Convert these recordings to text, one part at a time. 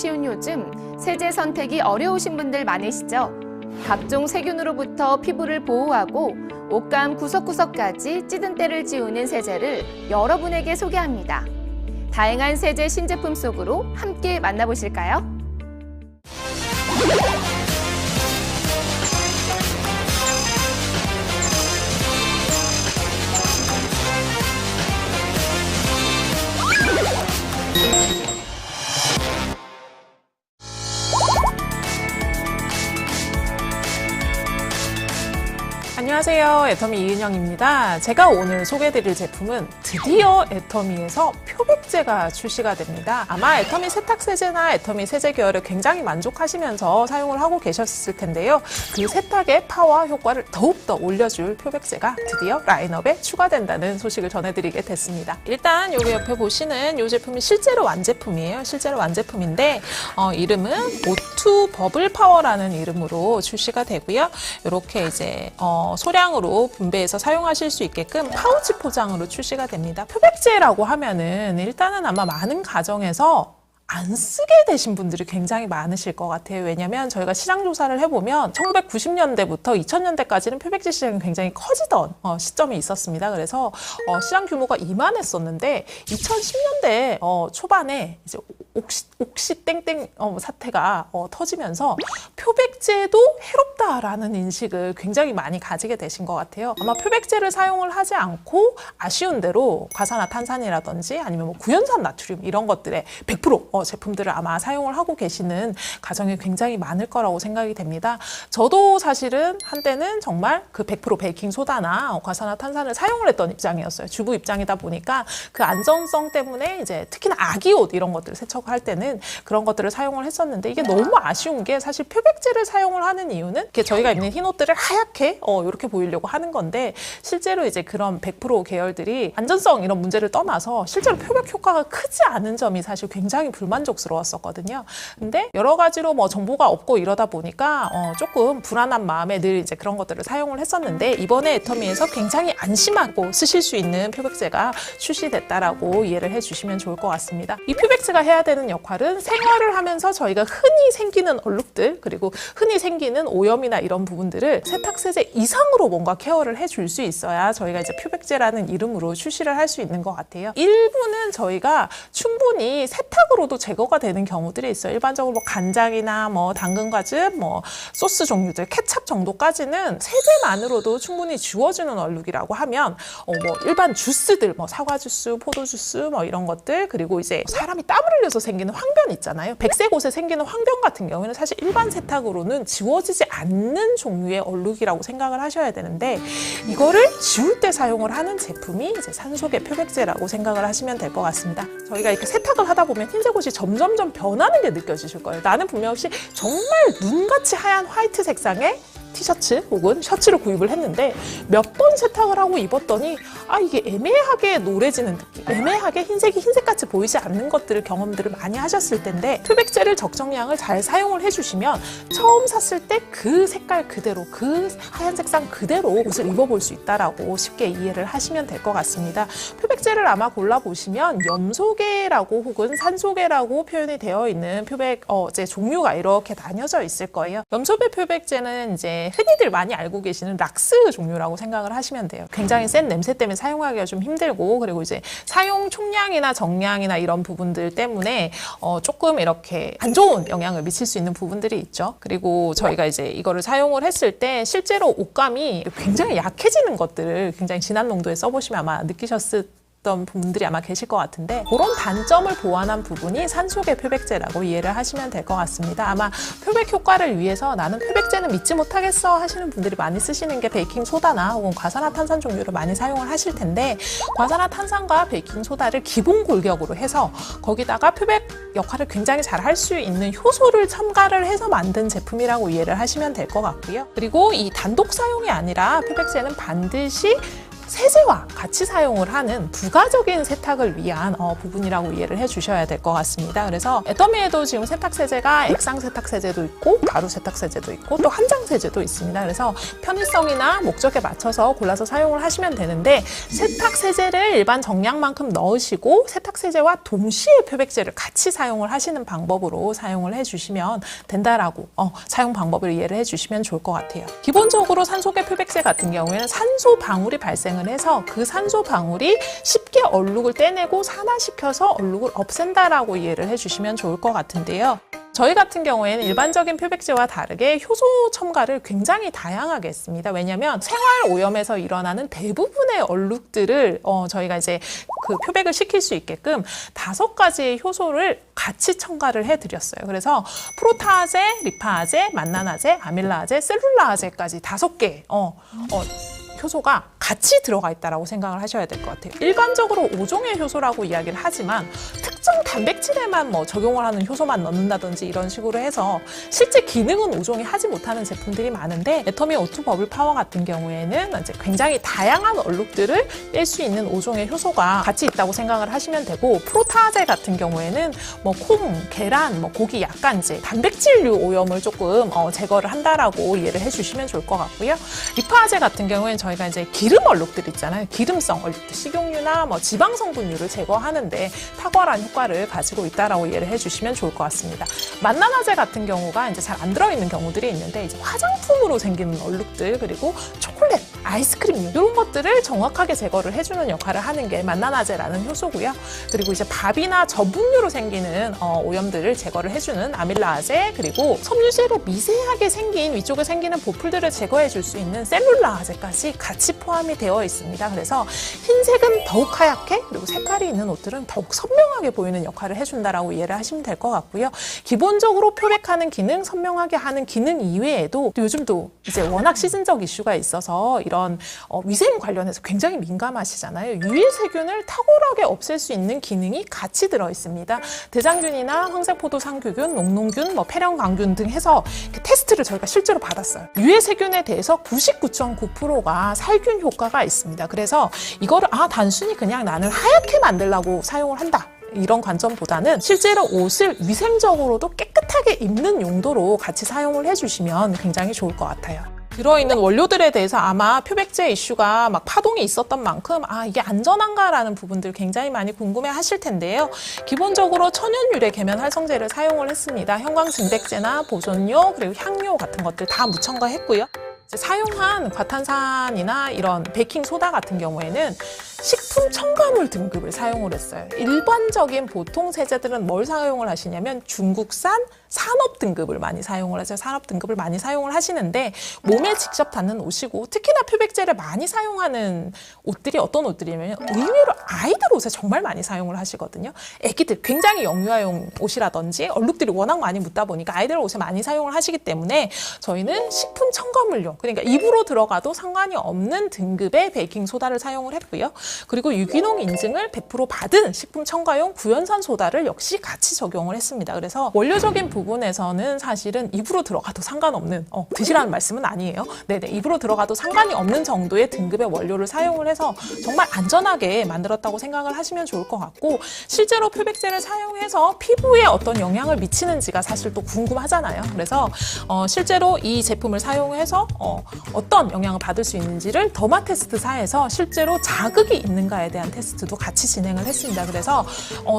쉬운 요즘 세제 선택이 어려우신 분들 많으시죠? 각종 세균으로부터 피부를 보호하고 옷감 구석구석까지 찌든 때를 지우는 세제를 여러분에게 소개합니다. 다양한 세제 신제품 속으로 함께 만나보실까요? 안녕하세요. 애터미 이은영입니다. 제가 오늘 소개해드릴 제품은 드디어 애터미에서 표백제가 출시가 됩니다. 아마 애터미 세탁세제나 애터미 세제 계열을 굉장히 만족하시면서 사용을 하고 계셨을 텐데요. 그 세탁의 파워 효과를 더욱더 올려줄 표백제가 드디어 라인업에 추가된다는 소식을 전해드리게 됐습니다. 일단 여기 옆에 보시는 이 제품이 실제로 완제품이에요. 실제로 완제품인데 이름은 O2 버블 파워라는 이름으로 출시가 되고요. 이렇게 이제 소량으로 분배해서 사용하실 수 있게끔 파우치 포장으로 출시가 됩니다. 표백제라고 하면은 일단은 아마 많은 가정에서 안 쓰게 되신 분들이 굉장히 많으실 것 같아요. 왜냐면 저희가 시장 조사를 해보면 1990년대부터 2000년대까지는 표백제 시장이 굉장히 커지던 시점이 있었습니다. 그래서 시장 규모가 이만했었는데 2010년대 초반에 이제 옥시 땡땡 사태가 터지면서 표백제도 해롭다라는 인식을 굉장히 많이 가지게 되신 것 같아요. 아마 표백제를 사용을 하지 않고 아쉬운 대로 과산화탄산이라든지 아니면 뭐 구연산 나트륨 이런 것들의 100% 제품들을 아마 사용을 하고 계시는 가정이 굉장히 많을 거라고 생각이 됩니다. 저도 사실은 한때는 정말 그 100% 베이킹소다나 과산화탄산을 사용을 했던 입장이었어요. 주부 입장이다 보니까 그 안전성 때문에 이제 특히나 아기 옷 이런 것들을 세척할 때는 그런 것들을 사용을 했었는데 이게 너무 아쉬운 게 사실 표백제를 사용을 하는 이유는 이렇게 저희가 입는 흰 옷들을 하얗게 이렇게 보이려고 하는 건데 실제로 이제 그런 100% 계열들이 안전성 이런 문제를 떠나서 실제로 표백 효과가 크지 않은 점이 사실 굉장히 불만족스러웠었거든요. 근데 여러 가지로 뭐 정보가 없고 이러다 보니까 조금 불안한 마음에 늘 이제 그런 것들을 사용을 했었는데 이번에 애터미에서 굉장히 안심하고 쓰실 수 있는 표백제가 출시됐다라고 이해를 해주시면 좋을 것 같습니다. 이 표백제가 해야 되는 역할은 생활을 하면서 저희가 흔히 생기는 얼룩들 그리고 흔히 생기는 오염이나 이런 부분들을 세탁세제 이상으로 뭔가 케어를 해줄 수 있어야 저희가 이제 표백제라는 이름으로 출시를 할 수 있는 것 같아요. 일부는 저희가 충분히 세탁으로도 제거가 되는 경우들이 있어요. 일반적으로 뭐 간장이나 뭐 당근과즙, 뭐 소스 종류들, 케찹 정도까지는 세제만으로도 충분히 지워주는 얼룩이라고 하면 뭐 일반 주스들, 뭐 사과 주스, 포도 주스, 뭐 이런 것들 그리고 이제 사람이 땀을 흘려서 생기는 황변 있잖아요. 백색 옷에 생기는 황변 같은 경우에는 사실 일반 세탁으로는 지워지지 않는 종류의 얼룩이라고 생각을 하셔야 되는데 이거를 지울 때 사용을 하는 제품이 이제 산소계 표백제라고 생각을 하시면 될 것 같습니다. 저희가 이렇게 세탁을 하다 보면 흰색 옷이 점점점 변하는 게 느껴지실 거예요. 나는 분명히 정말 눈같이 하얀 화이트 색상의 티셔츠 혹은 셔츠를 구입을 했는데 몇 번 세탁을 하고 입었더니 이게 애매하게 노래지는 느낌, 애매하게 흰색이 흰색같이 보이지 않는 것들을 경험들을 많이 하셨을 텐데 표백제를 적정량을 잘 사용을 해주시면 처음 샀을 때 그 색깔 그대로 그 하얀 색상 그대로 옷을 입어볼 수 있다라고 쉽게 이해를 하시면 될 것 같습니다. 표백제를 아마 골라보시면 염소계라고 혹은 산소계라고 표현이 되어 있는 표백제 종류가 이렇게 나뉘어져 있을 거예요. 염소계 표백제는 이제 흔히들 많이 알고 계시는 락스 종류라고 생각을 하시면 돼요. 굉장히 센 냄새 때문에 사용하기가 좀 힘들고 그리고 이제 사용 총량이나 정량이나 이런 부분들 때문에 조금 이렇게 안 좋은 영향을 미칠 수 있는 부분들이 있죠. 그리고 저희가 이제 이거를 사용을 했을 때 실제로 옷감이 굉장히 약해지는 것들을 굉장히 진한 농도에 써보시면 아마 느끼셨을 분들이 아마 계실 것 같은데 그런 단점을 보완한 부분이 산소계 표백제라고 이해를 하시면 될 것 같습니다. 아마 표백 효과를 위해서 나는 표백제는 믿지 못하겠어 하시는 분들이 많이 쓰시는 게 베이킹소다나 혹은 과산화탄산 종류를 많이 사용을 하실 텐데 과산화탄산과 베이킹소다를 기본 골격으로 해서 거기다가 표백 역할을 굉장히 잘 할 수 있는 효소를 첨가를 해서 만든 제품이라고 이해를 하시면 될 것 같고요. 그리고 이 단독 사용이 아니라 표백제는 반드시 세제와 같이 사용을 하는 부가적인 세탁을 위한 부분이라고 이해를 해주셔야 될 것 같습니다. 그래서 애터미에도 지금 세탁세제가 액상 세탁세제도 있고 가루 세탁세제도 있고 또 한장 세제도 있습니다. 그래서 편의성이나 목적에 맞춰서 골라서 사용을 하시면 되는데 세탁세제를 일반 정량만큼 넣으시고 세탁세제와 동시에 표백제를 같이 사용을 하시는 방법으로 사용을 해주시면 된다라고 사용 방법을 이해를 해주시면 좋을 것 같아요. 기본적으로 산소계 표백제 같은 경우에는 산소 방울이 발생을 해서 그 산소 방울이 쉽게 얼룩을 떼내고 산화시켜서 얼룩을 없앤다라고 이해를 해주시면 좋을 것 같은데요. 저희 같은 경우에는 일반적인 표백제와 다르게 효소 첨가를 굉장히 다양하게 했습니다. 왜냐하면 생활 오염에서 일어나는 대부분의 얼룩들을 저희가 이제 그 표백을 시킬 수 있게끔 5가지의 효소를 같이 첨가를 해드렸어요. 그래서 프로타아제, 리파아제, 만나나제, 아밀라아제, 셀룰라아제까지 5개 효소가 같이 들어가 있다고 생각을 하셔야 될 것 같아요. 일반적으로 5종의 효소라고 이야기를 하지만 특정 단백질에만 적용을 하는 효소만 넣는다든지 이런 식으로 해서 실제 기능은 5종이 하지 못하는 제품들이 많은데 애터미 O2 버블 파워 같은 경우에는 이제 굉장히 다양한 얼룩들을 뺄 수 있는 5종의 효소가 같이 있다고 생각을 하시면 되고 프로타아제 같은 경우에는 콩, 계란, 고기 약간 이제 단백질류 오염을 조금 제거를 한다라고 이해를 해주시면 좋을 것 같고요. 리파아제 같은 경우에는 저희가 이제 기름 얼룩들 있잖아요. 기름성 얼룩들, 식용유나 지방 성분류를 제거하는데 탁월한 효과를 가지고 있다라고 이해를 해주시면 좋을 것 같습니다. 만나나제 같은 경우가 이제 잘 안 들어있는 경우들이 있는데 이제 화장품으로 생기는 얼룩들 그리고 초콜릿, 아이스크림류 이런 것들을 정확하게 제거를 해주는 역할을 하는 게 만나나제라는 효소고요. 그리고 이제 밥이나 전분류로 생기는 오염들을 제거를 해주는 아밀라아제 그리고 섬유질에 미세하게 생긴 위쪽에 생기는 보풀들을 제거해 줄 수 있는 셀룰라아제까지 같이 포함이 되어 있습니다. 그래서 흰색은 더욱 하얗게 그리고 색깔이 있는 옷들은 더욱 선명하게 보이는 역할을 해준다라고 이해를 하시면 될 것 같고요. 기본적으로 표백하는 기능, 선명하게 하는 기능 이외에도 또 요즘도 이제 워낙 시즌적 이슈가 있어서 이런 위생 관련해서 굉장히 민감하시잖아요. 유해 세균을 탁월하게 없앨 수 있는 기능이 같이 들어 있습니다. 대장균이나 황색포도 상규균, 녹농균, 폐렴광균 등 해서 테스트를 저희가 실제로 받았어요. 유해 세균에 대해서 99.9%가 살균 효과가 있습니다. 그래서 이거를 단순히 그냥 나는 하얗게 만들려고 사용을 한다. 이런 관점보다는 실제로 옷을 위생적으로도 깨끗하게 입는 용도로 같이 사용을 해주시면 굉장히 좋을 것 같아요. 들어있는 원료들에 대해서 아마 표백제 이슈가 막 파동이 있었던 만큼 이게 안전한가라는 부분들 굉장히 많이 궁금해 하실 텐데요. 기본적으로 천연 유래 계면 활성제를 사용을 했습니다. 형광증백제나 보존료 그리고 향료 같은 것들 다 무첨가했고요. 사용한 과탄산이나 이런 베이킹소다 같은 경우에는 식품 첨가물 등급을 사용을 했어요. 일반적인 보통 세제들은 뭘 사용을 하시냐면 중국산 산업 등급을 많이 사용을 하죠. 산업 등급을 많이 사용을 하시는데 몸에 직접 닿는 옷이고 특히나 표백제를 많이 사용하는 옷들이 어떤 옷들이냐면 의외로 아이들 옷에 정말 많이 사용을 하시거든요. 애기들 굉장히 영유아용 옷이라든지 얼룩들이 워낙 많이 묻다 보니까 아이들 옷에 많이 사용을 하시기 때문에 저희는 식품 첨가물용 그러니까 입으로 들어가도 상관이 없는 등급의 베이킹소다를 사용을 했고요. 그리고 유기농 인증을 100% 받은 식품 첨가용 구연산 소다를 역시 같이 적용을 했습니다. 그래서 원료적인 부분에서는 사실은 입으로 들어가도 상관없는 드시라는 말씀은 아니에요. 네네, 입으로 들어가도 상관이 없는 정도의 등급의 원료를 사용을 해서 정말 안전하게 만들었다고 생각을 하시면 좋을 것 같고 실제로 표백제를 사용해서 피부에 어떤 영향을 미치는지가 사실 또 궁금하잖아요. 그래서 실제로 이 제품을 사용해서 어떤 영향을 받을 수 있는지를 더마 테스트사에서 실제로 자극이 있는가에 대한 테스트도 같이 진행을 했습니다. 그래서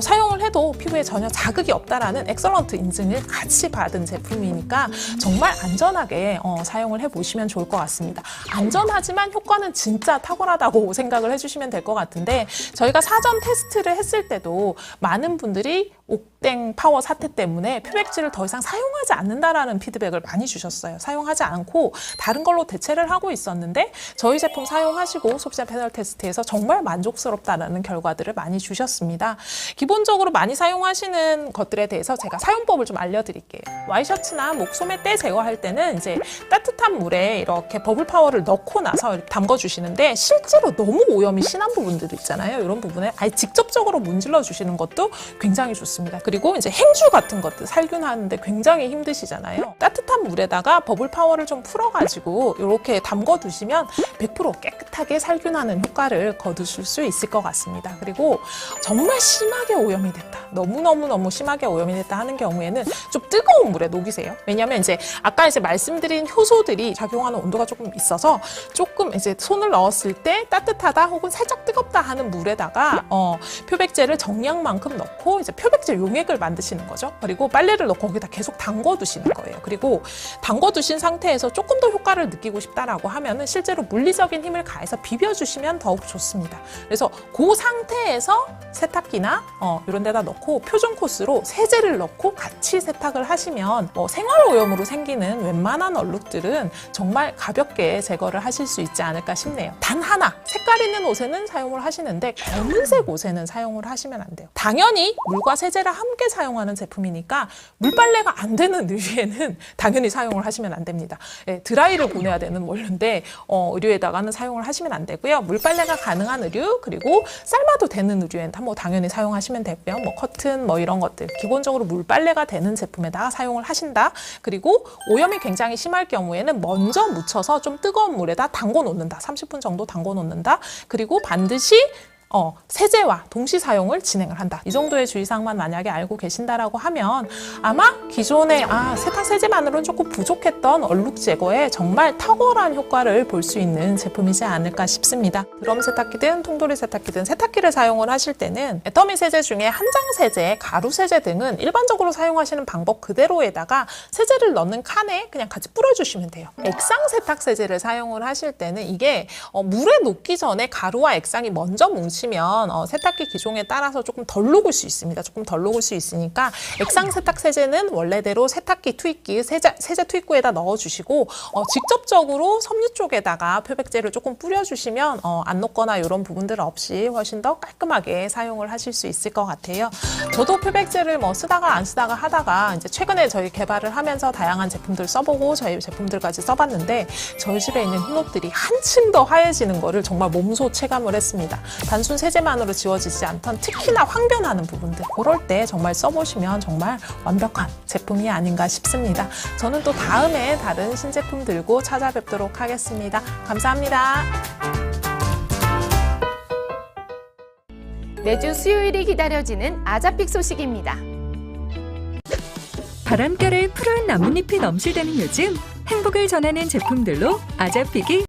사용을 해도 피부에 전혀 자극이 없다라는 엑설런트 인증을 같이 받은 제품이니까 정말 안전하게 사용을 해보시면 좋을 것 같습니다. 안전하지만 효과는 진짜 탁월하다고 생각을 해주시면 될 것 같은데 저희가 사전 테스트를 했을 때도 많은 분들이 옥땡 파워 사태 때문에 표백제를 더 이상 사용하지 않는다라는 피드백을 많이 주셨어요. 사용하지 않고 다른 걸로 대체를 하고 있었는데 저희 제품 사용하시고 소비자 패널 테스트에서 정말 만족스럽다라는 결과들을 많이 주셨습니다. 기본적으로 많이 사용하시는 것들에 대해서 제가 사용법을 좀 알려드릴게요. 와이셔츠나 소매 때 제거할 때는 이제 따뜻한 물에 이렇게 버블 파워를 넣고 나서 담궈주시는데 실제로 너무 오염이 심한 부분들도 있잖아요. 이런 부분에 아예 직접적으로 문질러 주시는 것도 굉장히 좋습니다. 좋습니다. 그리고 이제 행주 같은 것들 살균하는데 굉장히 힘드시잖아요. 따뜻한 물에다가 버블 파워를 좀 풀어가지고 이렇게 담궈 두시면 100% 깨끗하게 살균하는 효과를 거두실 수 있을 것 같습니다. 그리고 정말 심하게 오염이 됐다. 너무 심하게 오염이 됐다 하는 경우에는 좀 뜨거운 물에 녹이세요. 왜냐면 이제 아까 이제 말씀드린 효소들이 작용하는 온도가 조금 있어서 조금 이제 손을 넣었을 때 따뜻하다 혹은 살짝 뜨겁다 하는 물에다가 표백제를 정량만큼 넣고 이제 표백제 용액을 만드시는 거죠. 그리고 빨래를 넣고 거기다 계속 담궈 두시는 거예요. 그리고 담궈 두신 상태에서 조금 더 효과를 느끼고 싶다라고 하면은 실제로 물리적인 힘을 가해서 비벼주시면 더욱 좋습니다. 그래서 그 상태에서 세탁기나 이런 데다 넣고 표준 코스로 세제를 넣고 같이 세탁을 하시면 생활 오염으로 생기는 웬만한 얼룩들은 정말 가볍게 제거를 하실 수 있지 않을까 싶네요. 단 하나, 색깔 있는 옷에는 사용을 하시는데 검은색 옷에는 사용을 하시면 안 돼요. 당연히 물과 세제를 함께 사용하는 제품이니까 물빨래가 안 되는 의류에는 당연히 사용을 하시면 안 됩니다. 드라이를 보내야 되는 원료인데 의류에다가는 사용을 하시면 안 되고요. 물빨래가 가능한 의류, 그리고 삶아도 되는 의류엔 당연히 사용하시면 되고요. 커튼 이런 것들 기본적으로 물빨래가 되는 제품에다가 사용을 하신다. 그리고 오염이 굉장히 심할 경우에는 먼저 묻혀서 좀 뜨거운 물에다 담궈 놓는다. 30분 정도 담궈 놓는다. 그리고 반드시 세제와 동시 사용을 진행을 한다. 이 정도의 주의사항만 만약에 알고 계신다라고 하면 아마 기존의 세탁 세제만으로는 조금 부족했던 얼룩 제거에 정말 탁월한 효과를 볼 수 있는 제품이지 않을까 싶습니다. 드럼 세탁기든 통돌이 세탁기든 세탁기를 사용을 하실 때는 애터미 세제 중에 한장 세제, 가루 세제 등은 일반적으로 사용하시는 방법 그대로에다가 세제를 넣는 칸에 그냥 같이 뿌려주시면 돼요. 액상 세탁 세제를 사용을 하실 때는 이게 물에 녹기 전에 가루와 액상이 먼저 뭉치면 세탁기 기종에 따라서 조금 덜 녹을 수 있습니다. 조금 덜 녹을 수 있으니까 액상 세탁 세제는 원래대로 세탁기 투입기, 세제 투입구에다 넣어주시고 직접적으로 섬유 쪽에다가 표백제를 조금 뿌려주시면 안 녹거나 이런 부분들 없이 훨씬 더 깔끔하게 사용을 하실 수 있을 것 같아요. 저도 표백제를 쓰다가 안 쓰다가 하다가 이제 최근에 저희 개발을 하면서 다양한 제품들 써보고 저희 제품들까지 써봤는데 저희 집에 있는 흰옷들이 한층 더 하얘지는 거를 정말 몸소 체감을 했습니다. 단순 세제만으로 지워지지 않던 특히나 황변하는 부분들, 그럴 때 정말 써보시면 정말 완벽한 제품이 아닌가 싶습니다. 저는 또 다음에 다른 신제품 들고 찾아뵙도록 하겠습니다. 감사합니다. 매주 수요일이 기다려지는 아자픽 소식입니다. 바람결에 푸른 나뭇잎이 넘실대는 요즘 행복을 전하는 제품들로 아자픽이